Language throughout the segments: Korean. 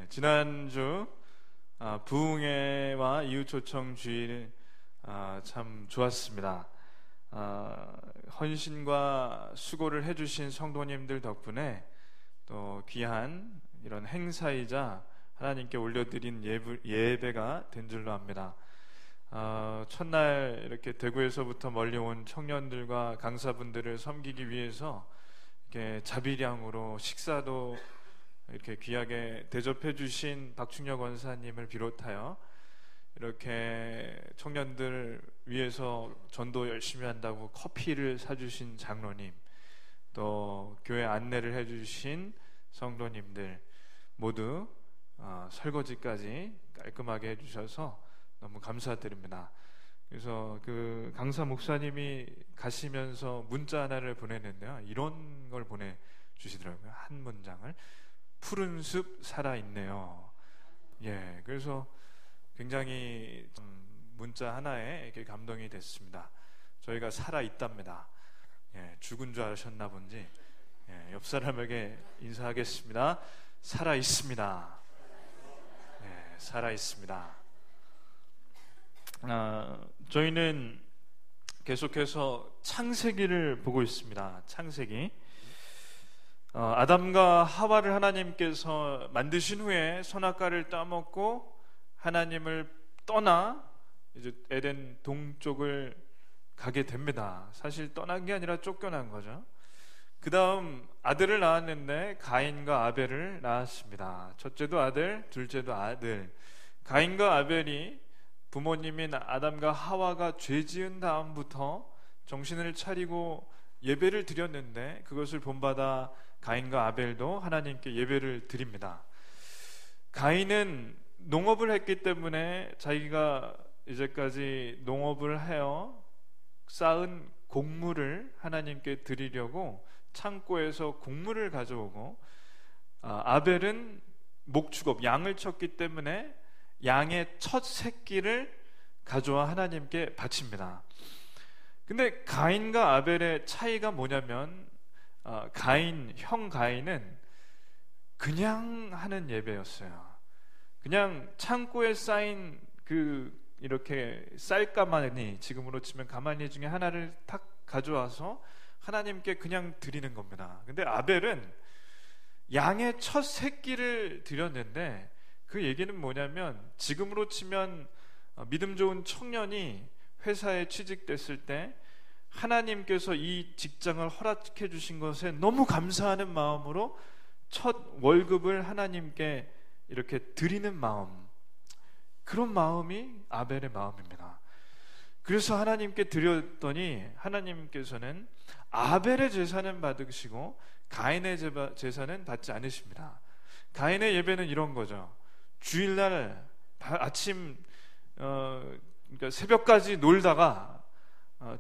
지난주 부흥회와 이웃초청 주일 참 좋았습니다. 헌신과 수고를 해주신 성도님들 덕분에 또 귀한 이런 행사이자 하나님께 올려드린 예배가 된 줄로 압니다. 첫날 이렇게 대구에서부터 멀리 온 청년들과 강사분들을 섬기기 위해서 이렇게 자비량으로 식사도 이렇게 귀하게 대접해 주신 박충혁 원사님을 비롯하여 이렇게 청년들 위해서 전도 열심히 한다고 커피를 사주신 장로님, 또 교회 안내를 해주신 성도님들 모두 설거지까지 깔끔하게 해주셔서 너무 감사드립니다. 그래서 그 강사 목사님이 가시면서 문자 하나를 보냈는데요, 이런 걸 보내주시더라고요. 한 문장을: 푸른 숲 살아있네요. 그래서 굉장히 문자 하나에 이렇게 감동이 됐습니다. 저희가 살아있답니다. 죽은 줄 아셨나 본지 옆 사람에게 인사하겠습니다. 살아있습니다. 살아있습니다. 저희는 계속해서 창세기를 보고 있습니다. 창세기. 아담과 하와를 하나님께서 만드신 후에 선악과를 따먹고 하나님을 떠나 이제 에덴 동쪽을 가게 됩니다. 사실 떠난 게 아니라 쫓겨난 거죠. 그 다음 아들을 낳았는데 가인과 아벨을 낳았습니다. 첫째도 아들, 둘째도 아들. 가인과 아벨이 부모님인 아담과 하와가 죄 지은 다음부터 정신을 차리고 예배를 드렸는데, 그것을 본받아 가인과 아벨도 하나님께 예배를 드립니다. 가인은 농업을 했기 때문에 자기가 이제까지 농업을 하여 쌓은 곡물을 하나님께 드리려고 창고에서 곡물을 가져오고, 아벨은 목축업, 양을 쳤기 때문에 양의 첫 새끼를 가져와 하나님께 바칩니다. 근데 가인과 아벨의 차이가 뭐냐면, 형 가인은 그냥 하는 예배였어요. 그냥 창고에 쌓인 이렇게 쌀가마니, 지금으로 치면 가마니 중에 하나를 탁 가져와서 하나님께 그냥 드리는 겁니다. 근데 아벨은 양의 첫 새끼를 드렸는데, 그 얘기는 뭐냐면, 지금으로 치면 믿음 좋은 청년이 회사에 취직됐을 때 하나님께서 이 직장을 허락해 주신 것에 너무 감사하는 마음으로 첫 월급을 하나님께 이렇게 드리는 마음, 그런 마음이 아벨의 마음입니다. 그래서 하나님께 드렸더니 하나님께서는 아벨의 제사는 받으시고 가인의 제사는 받지 않으십니다. 가인의 예배는 이런 거죠. 주일날 아침 그러니까 새벽까지 놀다가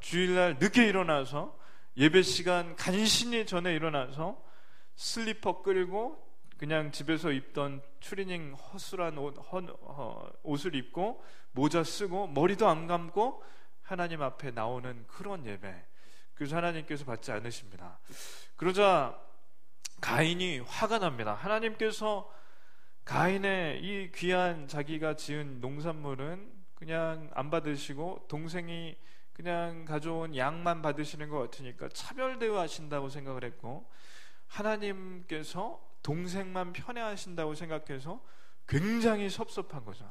주일날 늦게 일어나서 예배 시간 간신히 전에 일어나서 슬리퍼 끌고 그냥 집에서 입던 추리닝 허술한 옷을 입고 모자 쓰고 머리도 안 감고 하나님 앞에 나오는 그런 예배. 그래서 하나님께서 받지 않으십니다. 그러자 가인이 화가 납니다. 하나님께서 가인의 이 귀한 자기가 지은 농산물은 그냥 안 받으시고 동생이 그냥 가져온 양만 받으시는 것 같으니까 차별 대우하신다고 생각을 했고, 하나님께서 동생만 편애하신다고 생각해서 굉장히 섭섭한 거죠.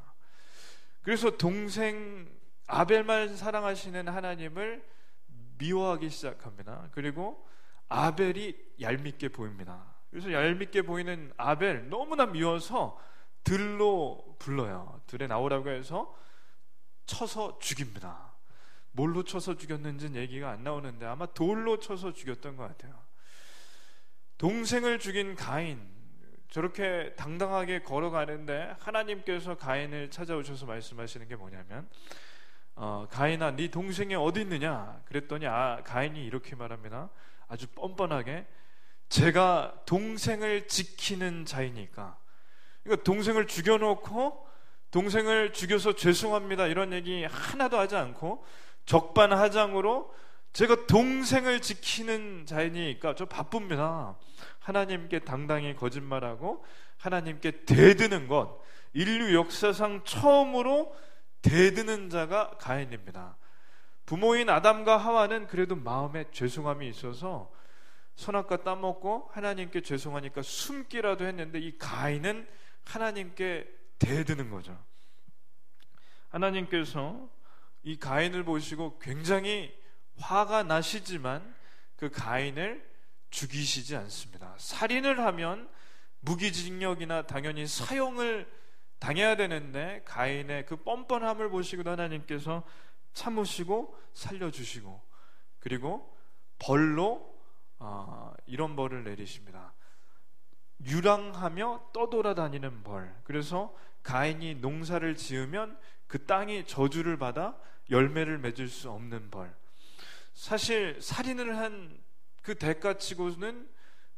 그래서 동생 아벨만 사랑하시는 하나님을 미워하기 시작합니다. 그리고 아벨이 얄밉게 보입니다. 그래서 얄밉게 보이는 아벨 너무나 미워서 들로 불러요. 들에 나오라고 해서 쳐서 죽입니다. 뭘로 쳐서 죽였는지는 얘기가 안 나오는데 아마 돌로 쳐서 죽였던 것 같아요. 동생을 죽인 가인, 저렇게 당당하게 걸어가는데 하나님께서 가인을 찾아오셔서 말씀하시는 게 뭐냐면, 가인아, 네 동생이 어디 있느냐? 그랬더니 가인이 이렇게 말합니다. 아주 뻔뻔하게, 제가 동생을 지키는 자이니까. 그러니까 동생을 죽여놓고 동생을 죽여서 죄송합니다 이런 얘기 하나도 하지 않고 적반하장으로 제가 동생을 지키는 자이니까 저 바쁩니다. 하나님께 당당히 거짓말하고 하나님께 대드는 것, 인류 역사상 처음으로 대드는 자가 가인입니다. 부모인 아담과 하와는 그래도 마음에 죄송함이 있어서 선악과 따먹고 하나님께 죄송하니까 숨기라도 했는데, 이 가인은 하나님께 대드는 거죠. 하나님께서 이 가인을 보시고 굉장히 화가 나시지만 그 가인을 죽이시지 않습니다. 살인을 하면 무기징역이나 당연히 사형을 당해야 되는데, 가인의 그 뻔뻔함을 보시고 하나님께서 참으시고 살려주시고, 그리고 벌로 이런 벌을 내리십니다. 유랑하며 떠돌아다니는 벌. 그래서 가인이 농사를 지으면 그 땅이 저주를 받아 열매를 맺을 수 없는 벌. 사실 살인을 한 그 대가치고는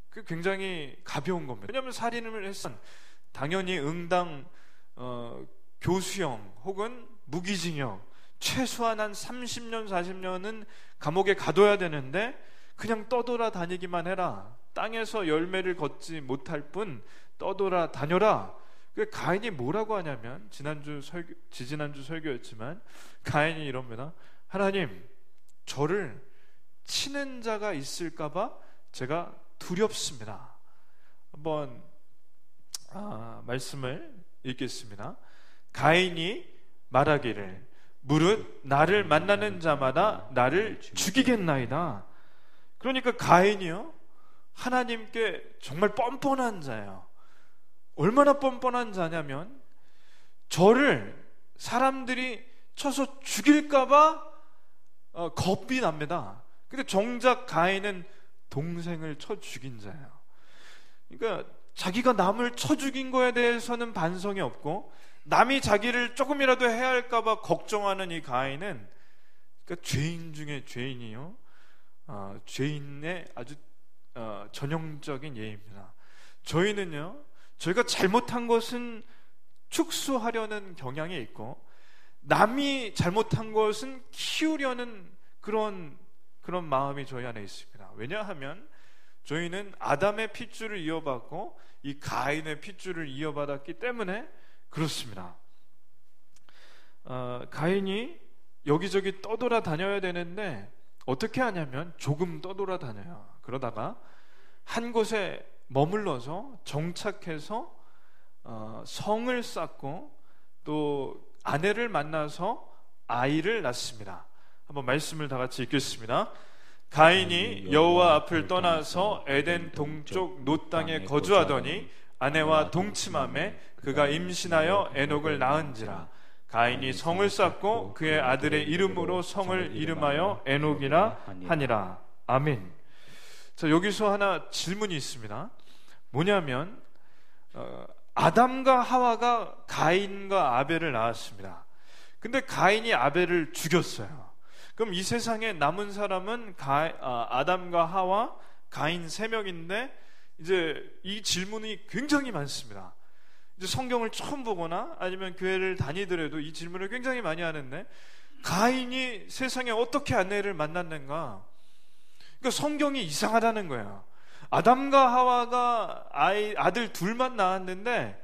그 굉장히 가벼운 겁니다. 왜냐하면 살인을 했으면 당연히 응당 교수형 혹은 무기징역, 최소한 한 30년 40년은 감옥에 가둬야 되는데 그냥 떠돌아다니기만 해라, 땅에서 열매를 걷지 못할 뿐 떠돌아다녀라. 그 가인이 뭐라고 하냐면, 지지난주 설교였지만 가인이 이럽니다. 하나님, 저를 치는 자가 있을까봐 제가 두렵습니다. 한번 말씀을 읽겠습니다. 가인이 말하기를 무릇 나를 만나는 자마다 나를 죽이겠나이다. 그러니까 가인이요, 하나님께 정말 뻔뻔한 자예요. 얼마나 뻔뻔한 자냐면, 저를 사람들이 쳐서 죽일까봐 겁이 납니다. 근데 정작 가인은 동생을 쳐 죽인 자예요. 그러니까 자기가 남을 쳐 죽인 거에 대해서는 반성이 없고, 남이 자기를 조금이라도 해야 할까봐 걱정하는 이 가인은, 그러니까 죄인 중에 죄인이요, 죄인의 아주 전형적인 예입니다. 저희는요, 저희가 잘못한 것은 축소하려는 경향이 있고, 남이 잘못한 것은 키우려는 그런 마음이 저희 안에 있습니다. 왜냐하면 저희는 아담의 핏줄을 이어받고 이 가인의 핏줄을 이어받았기 때문에 그렇습니다. 가인이 여기저기 떠돌아다녀야 되는데 어떻게 하냐면 조금 떠돌아다녀요. 그러다가 한 곳에 머물러서 정착해서 성을 쌓고 또 아내를 만나서 아이를 낳습니다. 한번 말씀을 다 같이 읽겠습니다. 가인이 여호와 앞을 떠나서 에덴 동쪽 놋 땅에 거주하더니 아내와 동침함에 그가 임신하여 에녹을 낳은지라. 가인이 성을 쌓고 그의 아들의 이름으로 성을 이름하여 에녹이라 하니라. 아멘. 자, 여기서 하나 질문이 있습니다. 뭐냐면 아담과 하와가 가인과 아벨을 낳았습니다. 근데 가인이 아벨을 죽였어요. 그럼 이 세상에 남은 사람은 아담과 하와, 가인 3명인데 이제 이 질문이 굉장히 많습니다. 이제 성경을 처음 보거나 아니면 교회를 다니더라도 이 질문을 굉장히 많이 하는데, 가인이 세상에 어떻게 아내를 만났는가? 그러니까 성경이 이상하다는 거예요. 아담과 하와가 아들 둘만 낳았는데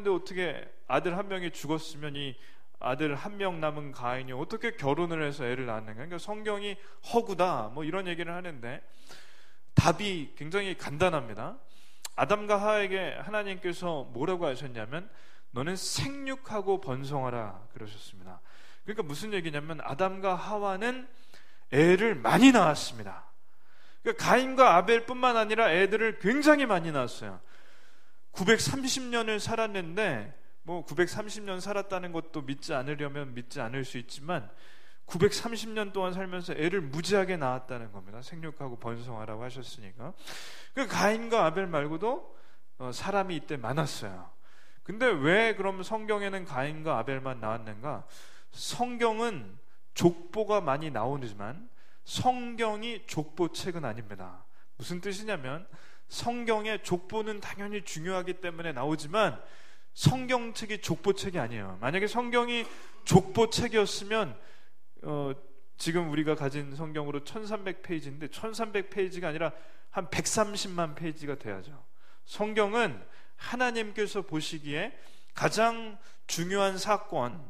어떻게 아들 한 명이 죽었으면 이 아들 한 명 남은 가인이 어떻게 결혼을 해서 애를 낳았는가? 그러니까 성경이 허구다 뭐 이런 얘기를 하는데, 답이 굉장히 간단합니다. 아담과 하와에게 하나님께서 뭐라고 하셨냐면, 너는 생육하고 번성하라 그러셨습니다. 그러니까 무슨 얘기냐면, 아담과 하와는 애를 많이 낳았습니다. 그러니까 가인과 아벨뿐만 아니라 애들을 굉장히 많이 낳았어요. 930년을 살았는데, 뭐 930년 살았다는 것도 믿지 않으려면 믿지 않을 수 있지만 930년 동안 살면서 애를 무지하게 낳았다는 겁니다. 생육하고 번성하라고 하셨으니까. 그 가인과 아벨 말고도 사람이 이때 많았어요. 근데 왜 그럼 성경에는 가인과 아벨만 나왔는가? 성경은 족보가 많이 나오지만 성경이 족보책은 아닙니다. 무슨 뜻이냐면, 성경의 족보는 당연히 중요하기 때문에 나오지만 성경책이 족보책이 아니에요. 만약에 성경이 족보책이었으면 지금 우리가 가진 성경으로 1300페이지인데 1300페이지가 아니라 한 130만 페이지가 돼야죠. 성경은 하나님께서 보시기에 가장 중요한 사건,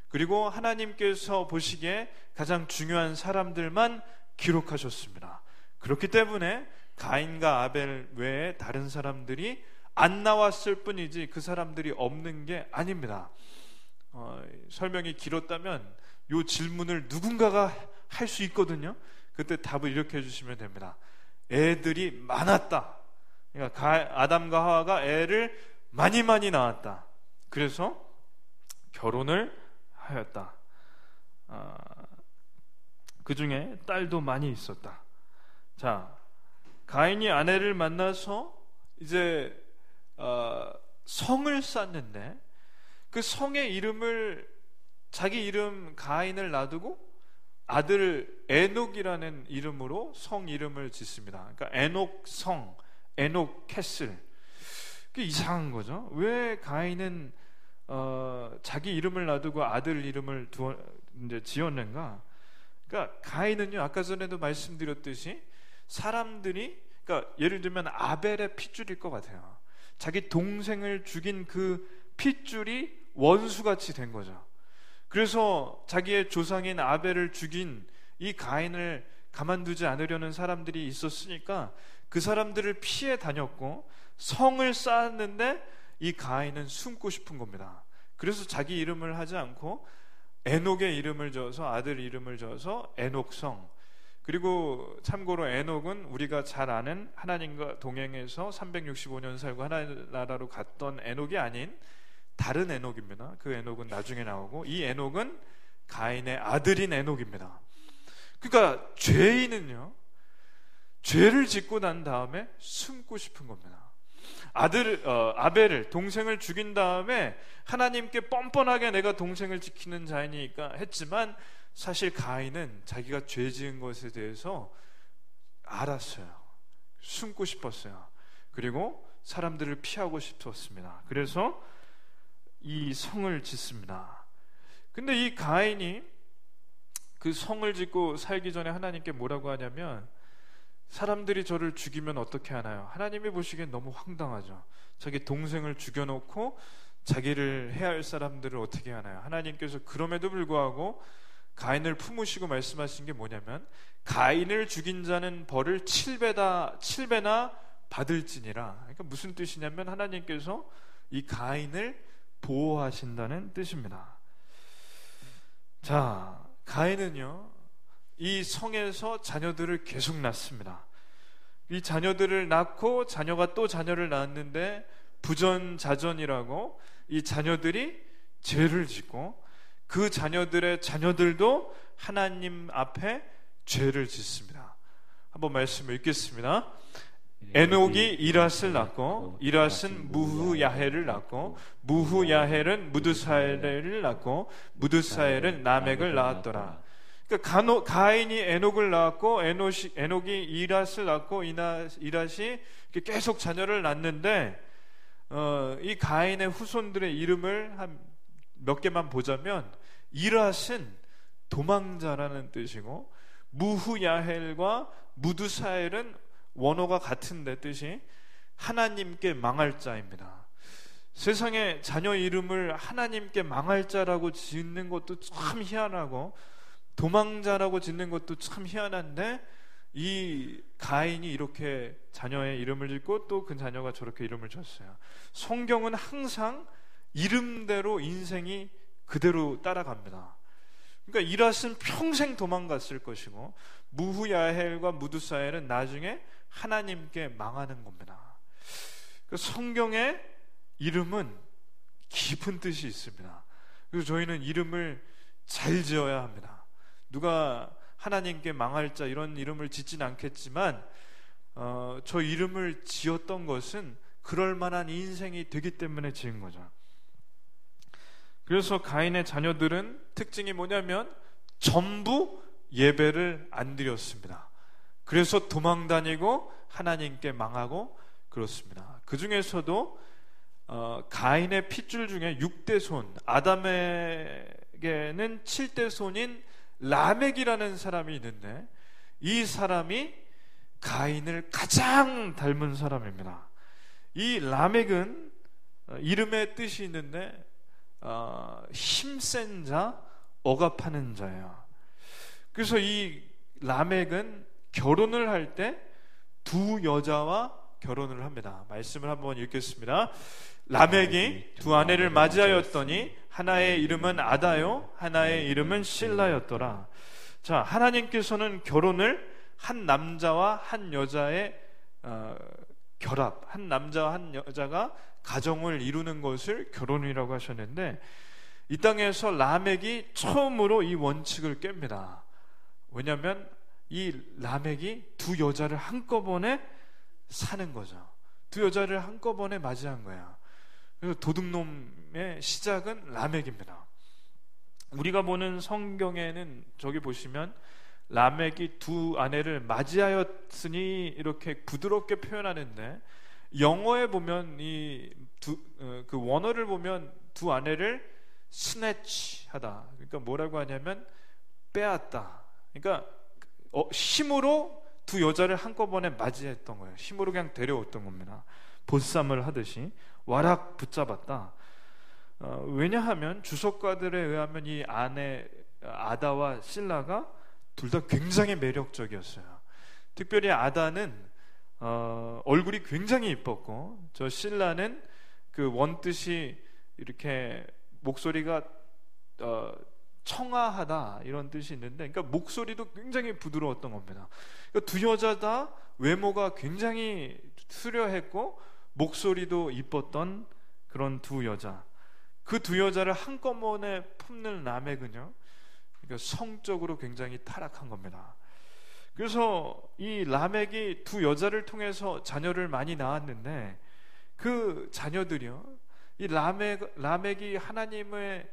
그리고 하나님께서 보시기에 가장 중요한 사람들만 기록하셨습니다. 그렇기 때문에 가인과 아벨 외에 다른 사람들이 안 나왔을 뿐이지 그 사람들이 없는 게 아닙니다. 설명이 길었다면 이 질문을 누군가가 할 수 있거든요. 그때 답을 이렇게 해주시면 됩니다. 애들이 많았다. 그러니까 아담과 하와가 애를 많이 낳았다. 그래서 결혼을 하였다. 그 중에 딸도 많이 있었다. 자, 가인이 아내를 만나서 이제 성을 쌓는데 그 성의 이름을 자기 이름 가인을 놔두고 아들 에녹이라는 이름으로 성 이름을 짓습니다. 그러니까 에녹 성, 에녹 캐슬. 그게 이상한 거죠. 왜 가인은 자기 이름을 놔두고 아들 이름을 이제 지었는가? 그러니까 가인은요, 아까 전에도 말씀드렸듯이 사람들이, 그러니까 예를 들면 아벨의 핏줄일 것 같아요. 자기 동생을 죽인 그 핏줄이 원수같이 된 거죠. 그래서 자기의 조상인 아벨을 죽인 이 가인을 가만두지 않으려는 사람들이 있었으니까 그 사람들을 피해 다녔고 성을 쌓았는데 이 가인은 숨고 싶은 겁니다. 그래서 자기 이름을 하지 않고 에녹의 이름을 지어서 아들 이름을 지어서 에녹성. 그리고 참고로 에녹은 우리가 잘 아는 하나님과 동행해서 365년 살고 하나님 나라로 갔던 에녹이 아닌 다른 에녹입니다. 그 에녹은 나중에 나오고 이 에녹은 가인의 아들인 에녹입니다. 그러니까 죄인은요, 죄를 짓고 난 다음에 숨고 싶은 겁니다. 아벨을 동생을 죽인 다음에 하나님께 뻔뻔하게 내가 동생을 지키는 자이니까 했지만 사실 가인은 자기가 죄 지은 것에 대해서 알았어요. 숨고 싶었어요. 그리고 사람들을 피하고 싶었습니다. 그래서 이 성을 짓습니다. 근데 이 가인이 그 성을 짓고 살기 전에 하나님께 뭐라고 하냐면, 사람들이 저를 죽이면 어떻게 하나요? 하나님이 보시기엔 너무 황당하죠. 자기 동생을 죽여놓고 자기를 해야 할 사람들을 어떻게 하나요? 하나님께서 그럼에도 불구하고 가인을 품으시고 말씀하신 게 뭐냐면, 가인을 죽인 자는 벌을 7배나 받을지니라. 그러니까 무슨 뜻이냐면 하나님께서 이 가인을 보호하신다는 뜻입니다. 자, 가인은요, 이 성에서 자녀들을 계속 낳습니다. 이 자녀들을 낳고 자녀가 또 자녀를 낳았는데 부전자전이라고 이 자녀들이 죄를 짓고 그 자녀들의 자녀들도 하나님 앞에 죄를 짓습니다. 한번 말씀을 읽겠습니다. 에녹이 이랏을 낳고 이랏은 무후야헬을 낳고 무후야헬은 무드사엘을 낳고 무드사엘은 라멕을 낳았더라. 그러니까 가인이 에녹을 낳았고 에녹이 이랏을 낳고 이랏이 계속 자녀를 낳는데 이 가인의 후손들의 이름을 한 몇 개만 보자면, 이랏은 도망자라는 뜻이고 무후야헬과 무드사엘은 원어가 같은데 뜻이 하나님께 망할 자입니다. 세상에 자녀 이름을 하나님께 망할 자라고 짓는 것도 참 희한하고 도망자라고 짓는 것도 참 희한한데, 이 가인이 이렇게 자녀의 이름을 짓고 또 그 자녀가 저렇게 이름을 줬어요. 성경은 항상 이름대로 인생이 그대로 따라갑니다. 그러니까 이랏은 평생 도망갔을 것이고 무후야헬과 무드사엘은 나중에 하나님께 망하는 겁니다. 성경의 이름은 깊은 뜻이 있습니다. 그래서 저희는 이름을 잘 지어야 합니다. 누가 하나님께 망할 자 이런 이름을 짓진 않겠지만 저 이름을 지었던 것은 그럴 만한 인생이 되기 때문에 지은 거죠. 그래서 가인의 자녀들은 특징이 뭐냐면 전부 예배를 안 드렸습니다. 그래서 도망다니고 하나님께 망하고 그렇습니다. 그 중에서도 가인의 핏줄 중에 6대 손, 아담에게는 7대 손인 라멕이라는 사람이 있는데 이 사람이 가인을 가장 닮은 사람입니다. 이 라멕은 이름의 뜻이 있는데 힘센 자, 억압하는 자예요. 그래서 이 라멕은 결혼을 할 때 두 여자와 결혼을 합니다. 말씀을 한번 읽겠습니다. 라멕이 두 아내를 맞이하였더니 하나의 이름은 아다요 하나의 이름은 실라였더라. 자, 하나님께서는 결혼을 한 남자와 한 여자의 결합, 한 남자와 한 여자가 가정을 이루는 것을 결혼이라고 하셨는데 이 땅에서 라멕이 처음으로 이 원칙을 깹니다. 왜냐하면 이 라멕이 두 여자를 한꺼번에 사는 거죠. 두 여자를 한꺼번에 맞이한 거야. 그래서 도둑놈의 시작은 라멕입니다. 우리가 보는 성경에는 저기 보시면 라멕이 두 아내를 맞이하였으니 이렇게 부드럽게 표현하는데 영어에 보면 그 원어를 보면 두 아내를 스네치하다. 그러니까 뭐라고 하냐면 빼앗다. 그러니까 힘으로 두 여자를 한꺼번에 맞이했던 거예요. 힘으로 그냥 데려왔던 겁니다. 보쌈을 하듯이 와락 붙잡았다. 왜냐하면 주석가들에 의하면 이 아내 아다와 실라가 둘 다 굉장히 매력적이었어요. 특별히 아다는 얼굴이 굉장히 이뻤고 저 실라는 그 원뜻이 이렇게 목소리가 청아하다 이런 뜻이 있는데 그러니까 목소리도 굉장히 부드러웠던 겁니다. 그러니까 두 여자 다 외모가 굉장히 수려했고 목소리도 이뻤던 그런 두 여자. 그 두 여자를 한꺼번에 품는 라멕은요, 그러니까 성적으로 굉장히 타락한 겁니다. 그래서 이 라멕이 두 여자를 통해서 자녀를 많이 낳았는데 그 자녀들이요, 이 라멕이 하나님을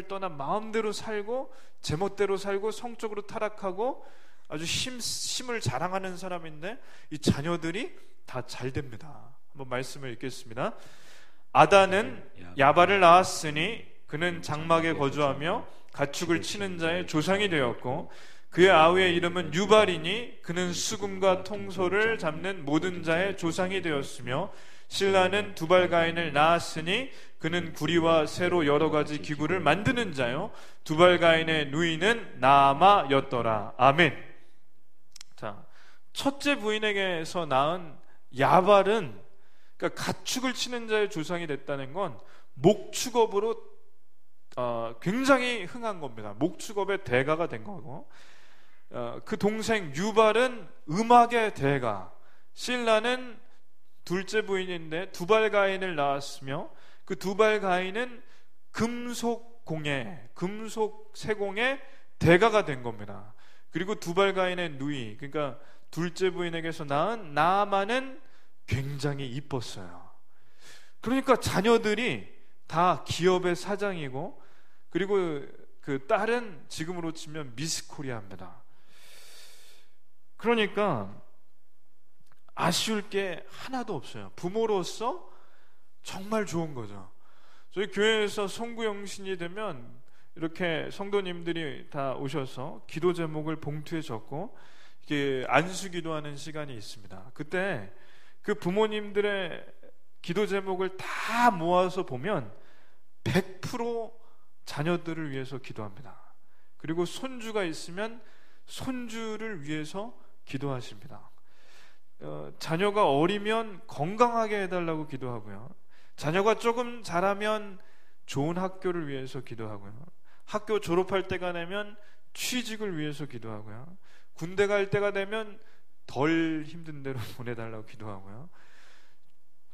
떠난 마음대로 살고 제멋대로 살고 성적으로 타락하고 아주 힘을 자랑하는 사람인데 이 자녀들이 다 잘 됩니다. 한번 말씀을 읽겠습니다. 아다는 야발을 낳았으니 그는 장막에 거주하며 가축을 치는 자의 조상이 되었고 그의 아우의 이름은 유발이니 그는 수금과 통소를 잡는 모든 자의 조상이 되었으며 실라는 두발가인을 낳았으니 그는 구리와 새로 여러 가지 기구를 만드는 자요 두발가인의 누이는 나아마였더라. 아멘. 자, 첫째 부인에게서 낳은 야발은 그러니까 가축을 치는 자의 조상이 됐다는 건 목축업으로 굉장히 흥한 겁니다. 목축업의 대가가 된 거고 그 동생 유발은 음악의 대가, 실라는 둘째 부인인데 두발가인을 낳았으며 그 두발가인은 금속공예, 금속 세공의 대가가 된 겁니다. 그리고 두발가인의 누이, 그러니까 둘째 부인에게서 낳은 나아만은 굉장히 이뻤어요. 그러니까 자녀들이 다 기업의 사장이고 그리고 그 딸은 지금으로 치면 미스 코리아입니다. 그러니까 아쉬울 게 하나도 없어요. 부모로서 정말 좋은 거죠. 저희 교회에서 송구영신이 되면 이렇게 성도님들이 다 오셔서 기도 제목을 봉투에 적고 이렇게 안수기도하는 시간이 있습니다. 그때 그 부모님들의 기도 제목을 다 모아서 보면 100% 자녀들을 위해서 기도합니다. 그리고 손주가 있으면 손주를 위해서 기도하십니다. 자녀가 어리면 건강하게 해달라고 기도하고요. 자녀가 조금 자라면 좋은 학교를 위해서 기도하고요. 학교 졸업할 때가 되면 취직을 위해서 기도하고요. 군대 갈 때가 되면 덜 힘든 대로 보내달라고 기도하고요.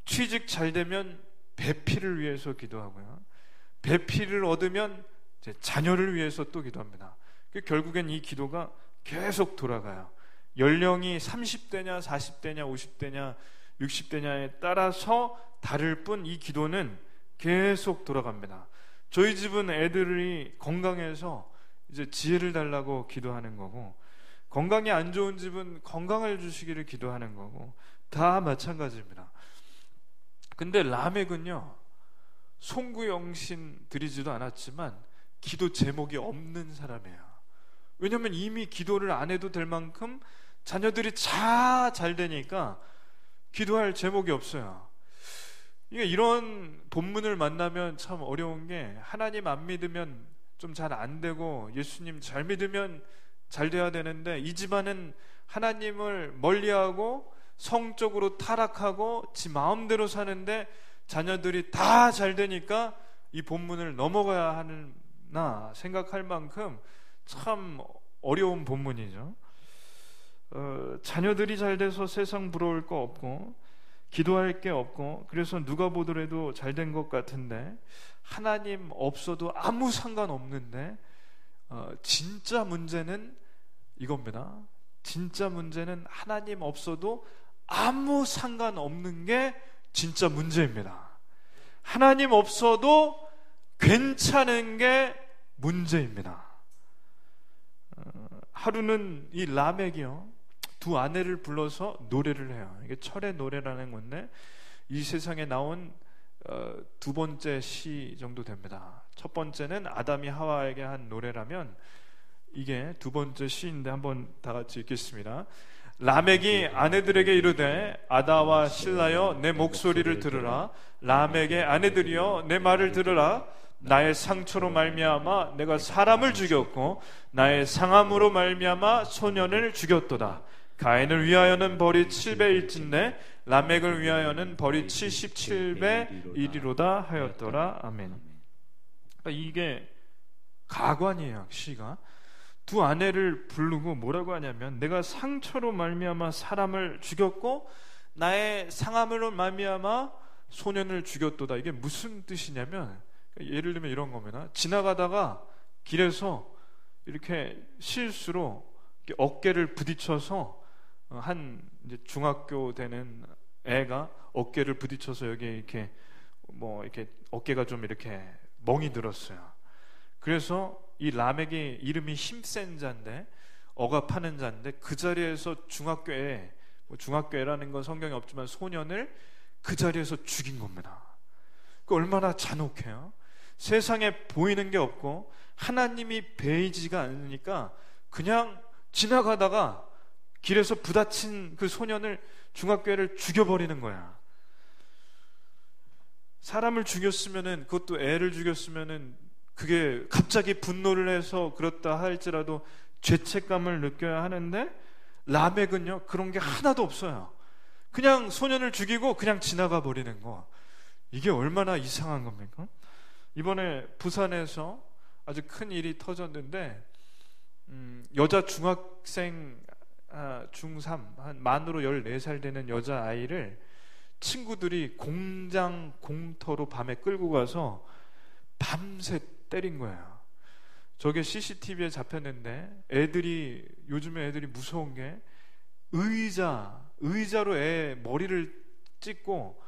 취직 잘 되면 배필을 위해서 기도하고요. 배필을 얻으면 이제 자녀를 위해서 또 기도합니다. 결국엔 이 기도가 계속 돌아가요. 연령이 30대냐 40대냐 50대냐 60대냐에 따라서 다를 뿐 이 기도는 계속 돌아갑니다. 저희 집은 애들이 건강해서 이제 지혜를 달라고 기도하는 거고, 건강이 안 좋은 집은 건강을 주시기를 기도하는 거고, 다 마찬가지입니다. 근데 라멕은요, 송구영신 드리지도 않았지만 기도 제목이 없는 사람이에요. 왜냐하면 이미 기도를 안 해도 될 만큼 자녀들이 잘 되니까 기도할 제목이 없어요. 이런 본문을 만나면 참 어려운 게, 하나님 안 믿으면 좀 잘 안 되고 예수님 잘 믿으면 잘 돼야 되는데, 이 집안은 하나님을 멀리하고 성적으로 타락하고 지 마음대로 사는데 자녀들이 다 잘 되니까 이 본문을 넘어가야 하나 생각할 만큼 참 어려운 본문이죠. 자녀들이 잘 돼서 세상 부러울 거 없고 기도할 게 없고, 그래서 누가 보더라도 잘 된 것 같은데, 하나님 없어도 아무 상관없는데, 진짜 문제는 이겁니다. 진짜 문제는 하나님 없어도 아무 상관없는 게 진짜 문제입니다. 하나님 없어도 괜찮은 게 문제입니다. 하루는 이 라멕이요, 두 아내를 불러서 노래를 해요. 이게 철의 노래라는 건데, 이 세상에 나온 두 번째 시 정도 됩니다. 첫 번째는 아담이 하와에게 한 노래라면, 이게 두 번째 시인데 한번 다 같이 읽겠습니다. 라멕이 아내들에게 이르되, 아다와 실라여 내 목소리를 들으라. 라멕의 아내들이여 내 말을 들으라. 나의 상처로 말미암아 내가 사람을 죽였고 나의 상함으로 말미암아 소년을 죽였도다. 가인을 위하여는 벌이 7배일진데 라멕을 위하여는 벌이 77배이리로다 하였더라. 아멘. 그러니까 이게 가관이에요. 시가 두 아내를 부르고 뭐라고 하냐면, 내가 상처로 말미암아 사람을 죽였고 나의 상함으로 말미암아 소년을 죽였도다. 이게 무슨 뜻이냐면, 예를 들면 이런 겁니다. 지나가다가 길에서 이렇게 실수로 이렇게 어깨를 부딪혀서, 한 이제 중학교 되는 애가 어깨를 부딪혀서 여기 이렇게 이렇게 어깨가 좀 이렇게 멍이 들었어요. 그래서 이 라멕의 이름이 힘센 자인데, 억압하는 자인데, 그 자리에서 중학교애라는 건 성경에 없지만 소년을 그 자리에서 죽인 겁니다. 그 얼마나 잔혹해요. 세상에 보이는 게 없고 하나님이 베이지가 않으니까 그냥 지나가다가 길에서 부딪힌 그 소년을, 중학교애를 죽여버리는 거야. 사람을 죽였으면은, 그것도 애를 죽였으면은 그게 갑자기 분노를 해서 그렇다 할지라도 죄책감을 느껴야 하는데, 라멕은요 그런 게 하나도 없어요. 그냥 소년을 죽이고 그냥 지나가 버리는 거. 이게 얼마나 이상한 겁니까? 이번에 부산에서 아주 큰 일이 터졌는데, 여자 중학생 중3 한 만으로 14살 되는 여자아이를 친구들이 공장 공터로 밤에 끌고 가서 밤새 때린 거예요. 저게 CCTV에 잡혔는데, 요즘에 애들이 무서운 게 의자로 애 머리를 찍고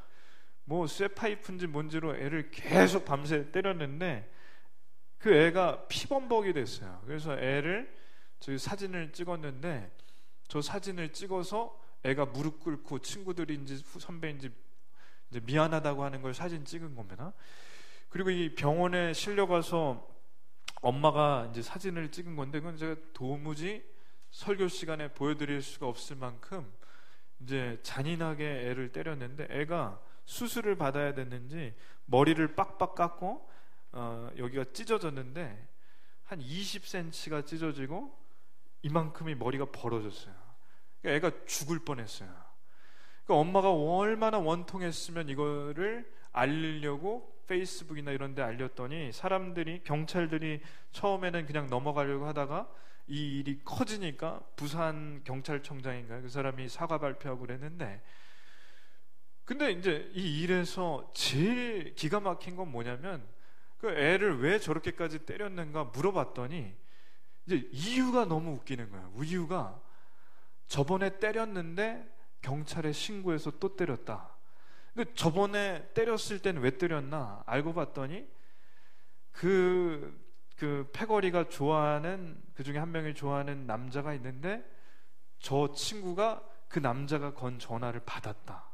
쇠파이프인지 뭔지로 애를 계속 밤새 때렸는데, 그 애가 피범벅이 됐어요. 그래서 애를 저희 사진을 찍었는데, 저 사진을 찍어서 애가 무릎 꿇고 친구들인지 선배인지 이제 미안하다고 하는 걸 사진 찍은 겁니다. 그리고 이 병원에 실려가서 엄마가 이제 사진을 찍은 건데, 그건 제가 도무지 설교 시간에 보여드릴 수가 없을 만큼 이제 잔인하게 애를 때렸는데, 애가 수술을 받아야 됐는지 머리를 빡빡 깎고 여기가 찢어졌는데 한 20cm가 찢어지고 이만큼이 머리가 벌어졌어요. 그러니까 애가 죽을 뻔했어요. 그러니까 엄마가 얼마나 원통했으면 이거를 알리려고 페이스북이나 이런 데 알렸더니, 경찰들이 처음에는 그냥 넘어가려고 하다가 이 일이 커지니까 부산 경찰청장인가요? 그 사람이 사과 발표하고 그랬는데, 근데 이제 이 일에서 제일 기가 막힌 건 뭐냐면, 그 애를 왜 저렇게까지 때렸는가 물어봤더니 이제 이유가 너무 웃기는 거예요. 이유가 저번에 때렸는데 경찰에 신고해서 또 때렸다. 근데 저번에 때렸을 때는 왜 때렸나 알고 봤더니 그 패거리가 좋아하는, 그 중에 한 명이 좋아하는 남자가 있는데, 저 친구가 그 남자가 건 전화를 받았다.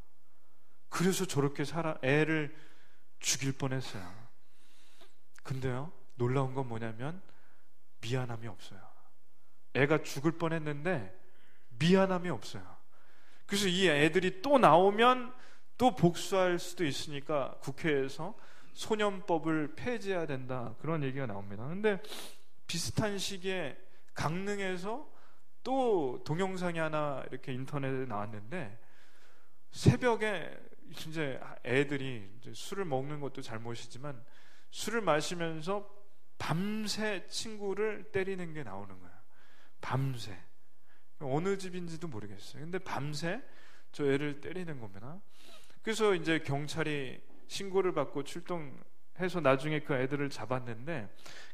그래서 저렇게 애를 죽일 뻔했어요. 근데요, 놀라운 건 뭐냐면 미안함이 없어요. 애가 죽을 뻔했는데 미안함이 없어요. 그래서 이 애들이 또 나오면 또 복수할 수도 있으니까 국회에서 소년법을 폐지해야 된다, 그런 얘기가 나옵니다. 근데 비슷한 시기에 강릉에서 또 동영상이 하나 이렇게 인터넷에 나왔는데, 새벽에 이제 애들이 이제 술을 먹는 것도 잘못이지만 술을 마시면서 밤새 친구를 때리는 게 나오는 거야. 밤새. 어느 집인지도 모르겠어요. 근데 밤새 저 애를 때리는 겁니다. 그래서 이제 경찰이 신고를 받고 출동해서 나중에 그 애들을 잡았는데,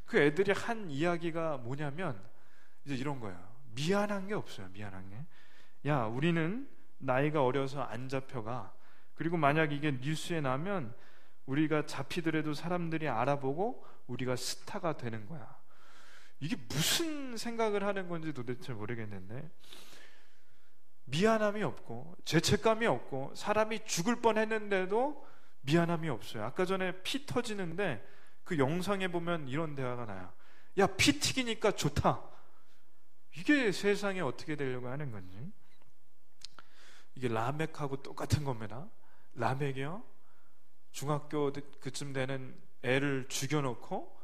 그 애들이 한 이야기가 뭐냐면 이제 이런 거예요. 미안한 게 없어요. 미안한 게. 야, 우리는 나이가 어려서 안 잡혀가. 그리고 만약 이게 뉴스에 나면 우리가 잡히더라도 사람들이 알아보고 우리가 스타가 되는 거야. 이게 무슨 생각을 하는 건지 도대체 모르겠는데, 미안함이 없고 죄책감이 없고 사람이 죽을 뻔했는데도 미안함이 없어요. 아까 전에 피 터지는데 그 영상에 보면 이런 대화가 나요. 야, 피 튀기니까 좋다. 이게 세상에 어떻게 되려고 하는 건지. 이게 라멕하고 똑같은 겁니다. 라멕이요, 중학교 그쯤 되는 애를 죽여놓고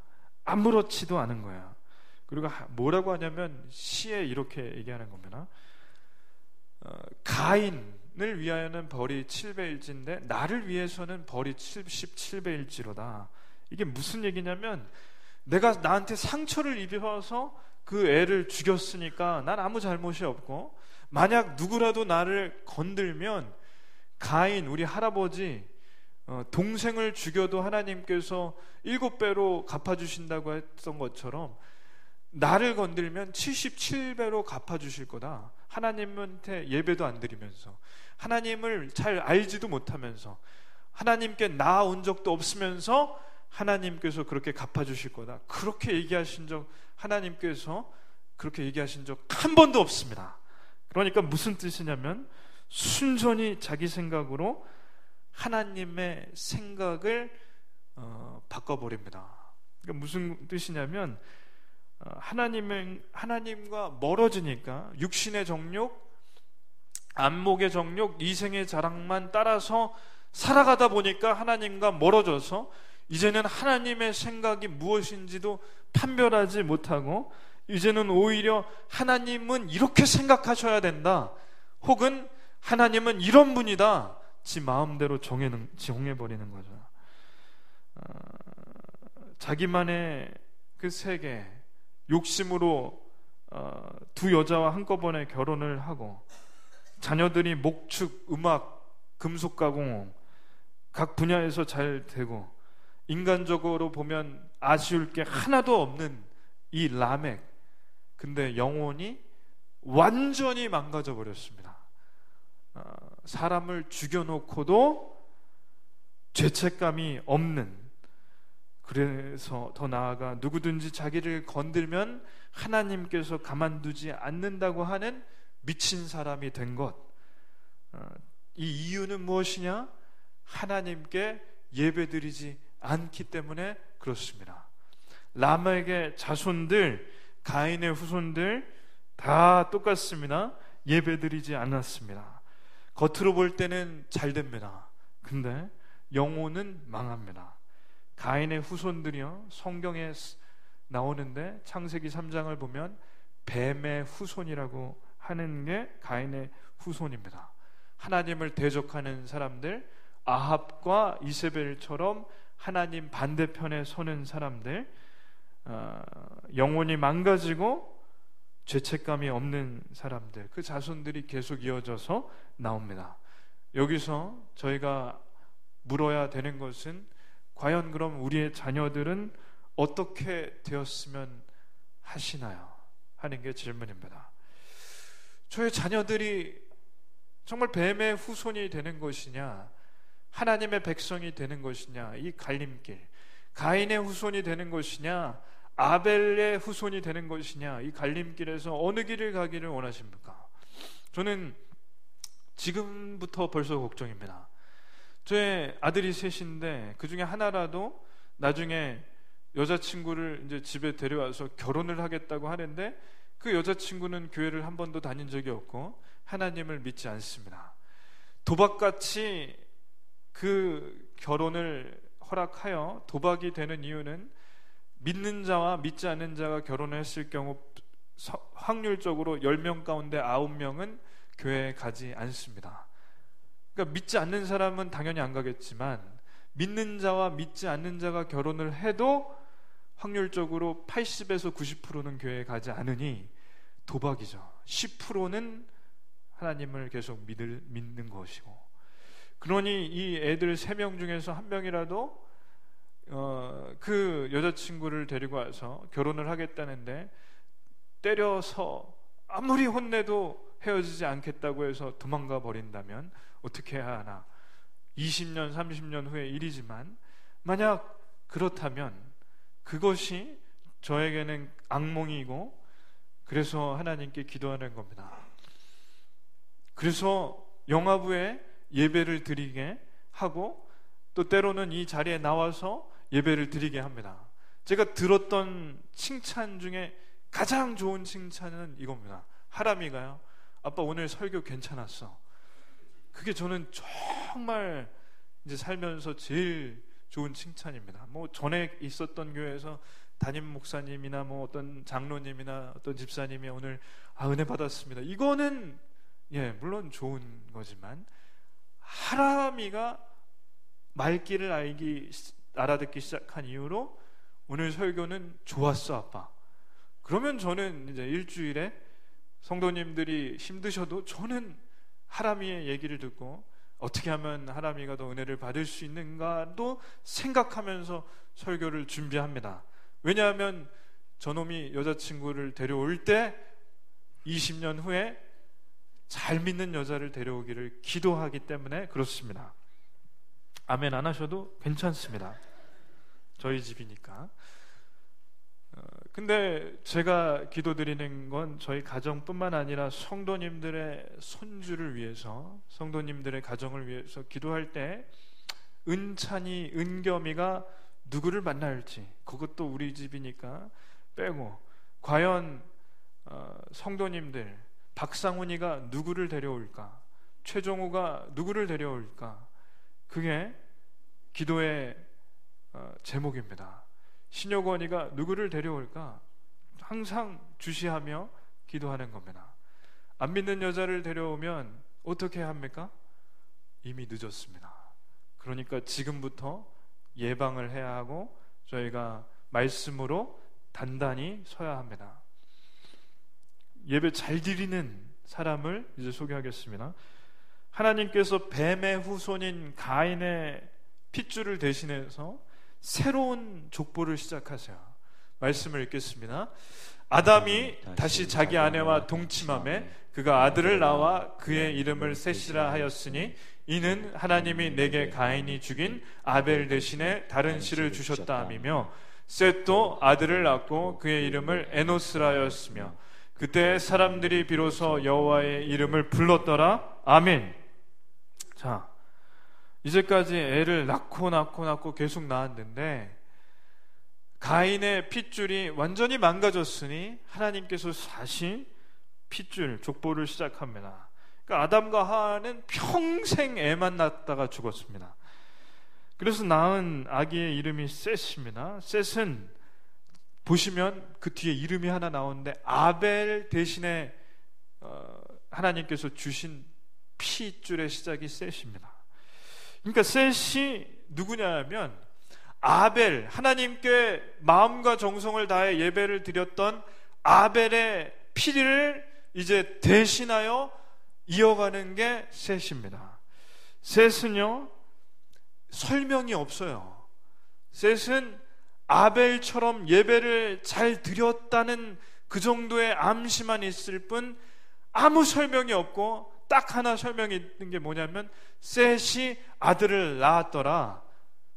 아무렇지도 않은 거야. 그리고 뭐라고 하냐면 시에 이렇게 얘기하는 겁니다. 가인을 위하여는 벌이 7배일지인데 나를 위해서는 벌이 77배일지로다. 이게 무슨 얘기냐면, 내가 나한테 상처를 입혀서 그 애를 죽였으니까 난 아무 잘못이 없고, 만약 누구라도 나를 건들면 가인, 우리 할아버지 동생을 죽여도 하나님께서 7배로 갚아주신다고 했던 것처럼 나를 건들면 77배로 갚아주실 거다. 하나님한테 예배도 안 드리면서, 하나님을 잘 알지도 못하면서, 하나님께 나아온 적도 없으면서 하나님께서 그렇게 갚아주실 거다. 그렇게 얘기하신 적, 하나님께서 그렇게 얘기하신 적 한 번도 없습니다. 그러니까 무슨 뜻이냐면 순전히 자기 생각으로 하나님의 생각을 바꿔버립니다. 그러니까 무슨 뜻이냐면, 하나님과 멀어지니까 육신의 정욕, 안목의 정욕, 이생의 자랑만 따라서 살아가다 보니까 하나님과 멀어져서 이제는 하나님의 생각이 무엇인지도 판별하지 못하고, 이제는 오히려 하나님은 이렇게 생각하셔야 된다, 혹은 하나님은 이런 분이다, 지 마음대로 정해버리는 거죠. 자기만의 그 세계, 욕심으로 두 여자와 한꺼번에 결혼을 하고, 자녀들이 목축, 음악, 금속 가공 각 분야에서 잘 되고, 인간적으로 보면 아쉬울 게 하나도 없는 이 라멕, 근데 영혼이 완전히 망가져 버렸습니다. 사람을 죽여놓고도 죄책감이 없는, 그래서 더 나아가 누구든지 자기를 건들면 하나님께서 가만두지 않는다고 하는 미친 사람이 된 것. 이 이유는 무엇이냐? 하나님께 예배드리지 않기 때문에 그렇습니다. 라멕의 자손들, 가인의 후손들 다 똑같습니다. 예배드리지 않았습니다. 겉으로 볼 때는 잘 됩니다. 근데 영혼은 망합니다. 가인의 후손들이요, 성경에 나오는데 창세기 3장을 보면 뱀의 후손이라고 하는 게 가인의 후손입니다. 하나님을 대적하는 사람들, 아합과 이세벨처럼 하나님 반대편에 서는 사람들, 영혼이 망가지고 죄책감이 없는 사람들, 그 자손들이 계속 이어져서 나옵니다. 여기서 저희가 물어야 되는 것은, 과연 그럼 우리의 자녀들은 어떻게 되었으면 하시나요? 하는 게 질문입니다. 저의 자녀들이 정말 뱀의 후손이 되는 것이냐, 하나님의 백성이 되는 것이냐, 이 갈림길, 가인의 후손이 되는 것이냐, 아벨의 후손이 되는 것이냐, 이 갈림길에서 어느 길을 가기를 원하십니까? 저는 지금부터 벌써 걱정입니다. 저의 아들이 셋인데 그 중에 하나라도 나중에 여자친구를 이제 집에 데려와서 결혼을 하겠다고 하는데 그 여자친구는 교회를 한 번도 다닌 적이 없고 하나님을 믿지 않습니다. 도박같이 그 결혼을 허락하여 도박이 되는 이유는 믿는 자와 믿지 않는 자가 결혼을 했을 경우 확률적으로 10명 가운데 9명은 교회에 가지 않습니다. 그러니까 믿지 않는 사람은 당연히 안 가겠지만 믿는 자와 믿지 않는 자가 결혼을 해도 확률적으로 80에서 90%는 교회에 가지 않으니 도박이죠. 10%는 하나님을 계속 믿는 것이고, 그러니 이 애들 3명 중에서 1명이라도 그 여자친구를 데리고 와서 결혼을 하겠다는데 때려서 아무리 혼내도 헤어지지 않겠다고 해서 도망가 버린다면 어떻게 해야 하나? 20년, 30년 후의 일이지만 만약 그렇다면 그것이 저에게는 악몽이고, 그래서 하나님께 기도하는 겁니다. 그래서 영화부에 예배를 드리게 하고 또 때로는 이 자리에 나와서 예배를 드리게 합니다. 제가 들었던 칭찬 중에 가장 좋은 칭찬은 이겁니다. 하람이가요, 아빠 오늘 설교 괜찮았어. 그게 저는 정말 이제 살면서 제일 좋은 칭찬입니다. 뭐 전에 있었던 교회에서 담임 목사님이나 뭐 어떤 장로님이나 어떤 집사님이 오늘 은혜 받았습니다, 이거는 물론 좋은 거지만, 하람이가 말귀를 알아듣기 시작한 이후로 오늘 설교는 좋았어 아빠. 그러면 저는 이제 일주일에 성도님들이 힘드셔도 저는 하람이의 얘기를 듣고 어떻게 하면 하람이가 더 은혜를 받을 수 있는가도 생각하면서 설교를 준비합니다. 왜냐하면 저놈이 여자친구를 데려올 때 20년 후에 잘 믿는 여자를 데려오기를 기도하기 때문에 그렇습니다. 아멘 안 하셔도 괜찮습니다. 저희 집이니까. 근데 제가 기도드리는 건 저희 가정뿐만 아니라 성도님들의 손주를 위해서, 성도님들의 가정을 위해서 기도할 때 은찬이, 은겸이가 누구를 만날지, 그것도 우리 집이니까 빼고, 과연 성도님들 박상훈이가 누구를 데려올까, 최종우가 누구를 데려올까, 그게 기도의 제목입니다. 신효건이가 누구를 데려올까 항상 주시하며 기도하는 겁니다. 안 믿는 여자를 데려오면 어떻게 합니까? 이미 늦었습니다. 그러니까 지금부터 예방을 해야 하고 저희가 말씀으로 단단히 서야 합니다. 예배 잘 드리는 사람을 이제 소개하겠습니다. 하나님께서 뱀의 후손인 가인의 핏줄을 대신해서 새로운 족보를 시작하세요. 말씀을 읽겠습니다. 아담이 다시 자기 아내와 동침함에 그가 아들을 낳아 그의 이름을 셋이라 하였으니 이는 하나님이 내게 가인이 죽인 아벨 대신에 다른 씨를 주셨다 함이며, 셋도 아들을 낳고 그의 이름을 에노스라 하였으며 그때 사람들이 비로소 여호와의 이름을 불렀더라. 아멘. 자, 이제까지 애를 낳고 계속 낳았는데 가인의 핏줄이 완전히 망가졌으니 하나님께서 다시 핏줄, 족보를 시작합니다. 그러니까 아담과 하와는 평생 애만 낳다가 죽었습니다. 그래서 낳은 아기의 이름이 셋입니다. 셋은 보시면 그 뒤에 이름이 하나 나오는데 아벨 대신에 하나님께서 주신 핏줄의 시작이 셋입니다. 그러니까 셋이 누구냐 하면 아벨, 하나님께 마음과 정성을 다해 예배를 드렸던 아벨의 피를 이제 대신하여 이어가는 게 셋입니다. 셋은요 설명이 없어요. 셋은 아벨처럼 예배를 잘 드렸다는 그 정도의 암시만 있을 뿐 아무 설명이 없고, 딱 하나 설명이 있는 게 뭐냐면 셋이 아들을 낳았더라.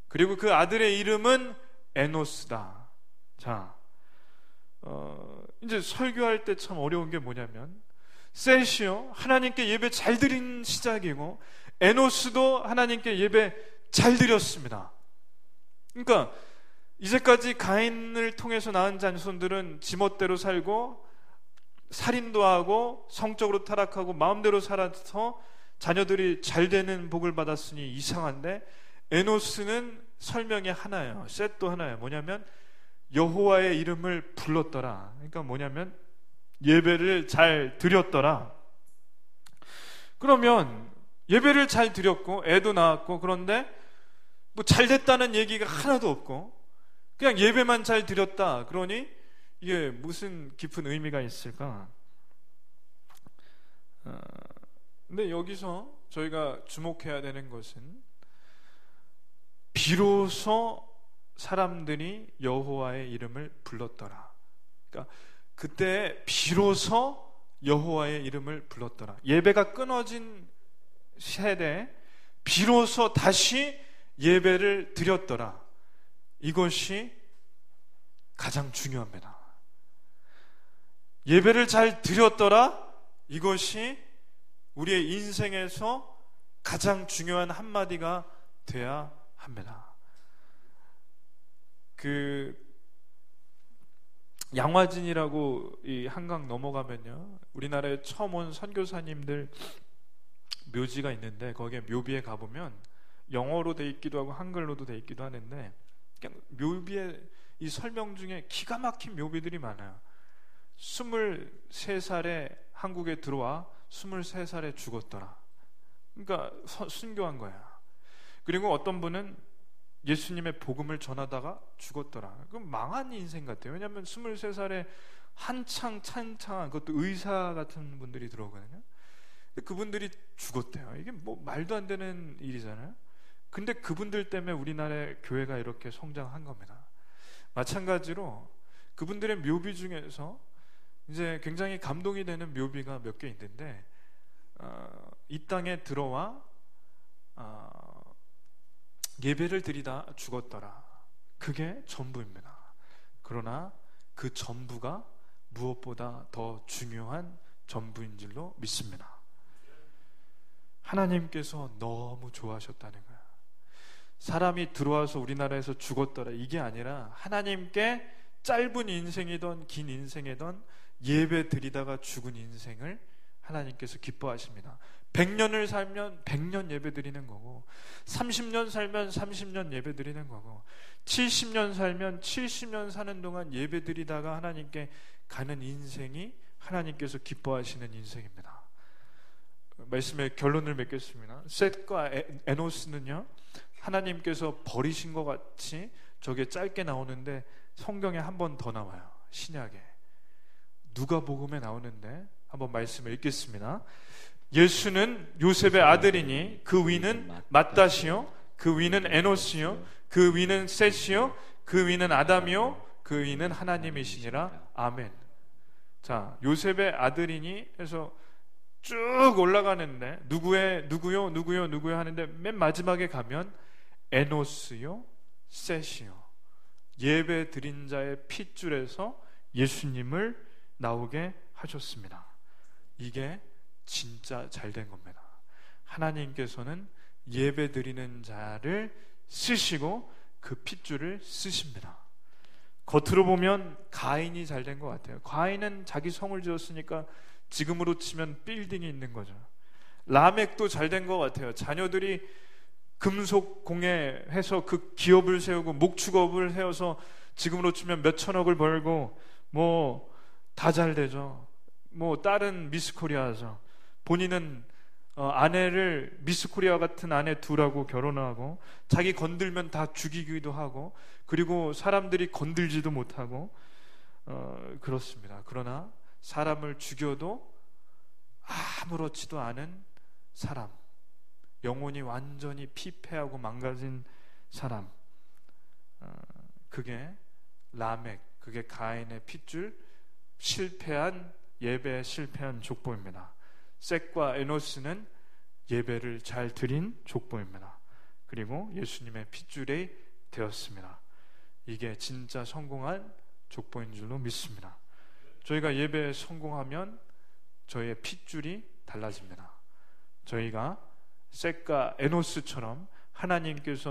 그리고 그 아들의 이름은 에노스다. 자, 이제 설교할 때 참 어려운 게 뭐냐면 셋이요 하나님께 예배 잘 드린 시작이고, 에노스도 하나님께 예배 잘 드렸습니다. 그러니까 이제까지 가인을 통해서 낳은 자손들은 지멋대로 살고 살인도 하고 성적으로 타락하고 마음대로 살아서 자녀들이 잘 되는 복을 받았으니 이상한데, 에노스는 설명이 하나예요. 셋도 하나예요. 뭐냐면 여호와의 이름을 불렀더라. 그러니까 뭐냐면 예배를 잘 드렸더라. 그러면 예배를 잘 드렸고 애도 낳았고, 그런데 뭐 잘 됐다는 얘기가 하나도 없고 그냥 예배만 잘 드렸다. 그러니 이게 무슨 깊은 의미가 있을까? 근데 여기서 저희가 주목해야 되는 것은 비로소 사람들이 여호와의 이름을 불렀더라. 그러니까 그때 비로소 여호와의 이름을 불렀더라. 예배가 끊어진 세대 비로소 다시 예배를 드렸더라. 이것이 가장 중요합니다. 예배를 잘 드렸더라. 이것이 우리의 인생에서 가장 중요한 한마디가 돼야 합니다. 양화진이라고 이 한강 넘어가면요, 우리나라에 처음 온 선교사님들 묘지가 있는데, 거기에 묘비에 가보면 영어로 돼 있기도 하고 한글로도 돼 있기도 하는데, 그냥 묘비에 이 설명 중에 기가 막힌 묘비들이 많아요. 23살에 한국에 들어와 23살에 죽었더라. 그러니까 순교한 거야. 그리고 어떤 분은 예수님의 복음을 전하다가 죽었더라. 그럼 망한 인생 같아요. 왜냐하면 23살에 한창 찬창한, 그것도 의사 같은 분들이 들어오거든요. 근데 그분들이 죽었대요. 이게 뭐 말도 안 되는 일이잖아요. 근데 그분들 때문에 우리나라의 교회가 이렇게 성장한 겁니다. 마찬가지로 그분들의 묘비 중에서 이제 굉장히 감동이 되는 묘비가 몇 개 있는데, 이 땅에 들어와 예배를 드리다 죽었더라. 그게 전부입니다. 그러나 그 전부가 무엇보다 더 중요한 전부인 줄로 믿습니다. 하나님께서 너무 좋아하셨다는 거야. 사람이 들어와서 우리나라에서 죽었더라 이게 아니라, 하나님께 짧은 인생이든 긴 인생이든 예배 드리다가 죽은 인생을 하나님께서 기뻐하십니다. 100년을 살면 100년 예배 드리는 거고, 30년 살면 30년 예배 드리는 거고, 70년 살면 70년 사는 동안 예배 드리다가 하나님께 가는 인생이 하나님께서 기뻐하시는 인생입니다. 말씀의 결론을 맺겠습니다. 셋과 에노스는요, 하나님께서 버리신 것 같이 저게 짧게 나오는데 성경에 한 번 더 나와요. 신약에 누가복음에 나오는데 한번 말씀을 읽겠습니다. 예수는 요셉의 아들이니 그 위는 맏다시요 그 위는 에노스요 그 위는 셋이요 그 위는 아담이요 그 위는 하나님이시니라. 아멘. 자, 요셉의 아들이니 해서 쭉 올라가는데 누구요 하는데 맨 마지막에 가면 에노스요 셋이요, 예배 드린 자의 핏줄에서 예수님을 나오게 하셨습니다. 이게 진짜 잘된 겁니다. 하나님께서는 예배 드리는 자를 쓰시고 그 핏줄을 쓰십니다. 겉으로 보면 가인이 잘된 것 같아요. 가인은 자기 성을 지었으니까 지금으로 치면 빌딩이 있는 거죠. 라멕도 잘된 것 같아요. 자녀들이 금속 공예해서 그 기업을 세우고 목축업을 해서 지금으로 치면 몇 천억을 벌고 뭐 다 잘 되죠. 뭐 딸은 미스 코리아죠. 본인은 아내를 미스 코리아 같은 아내 두라고 결혼하고, 자기 건들면 다 죽이기도 하고, 그리고 사람들이 건들지도 못하고 그렇습니다. 그러나 사람을 죽여도 아무렇지도 않은 사람, 영혼이 완전히 피폐하고 망가진 사람, 그게 라멕, 그게 가인의 핏줄, 실패한 예배에 실패한 족보입니다. 셋과 에노스는 예배를 잘 드린 족보입니다. 그리고 예수님의 핏줄이 되었습니다. 이게 진짜 성공한 족보인 줄로 믿습니다. 저희가 예배에 성공하면 저희의 핏줄이 달라집니다. 저희가 셋과 에노스처럼 하나님께서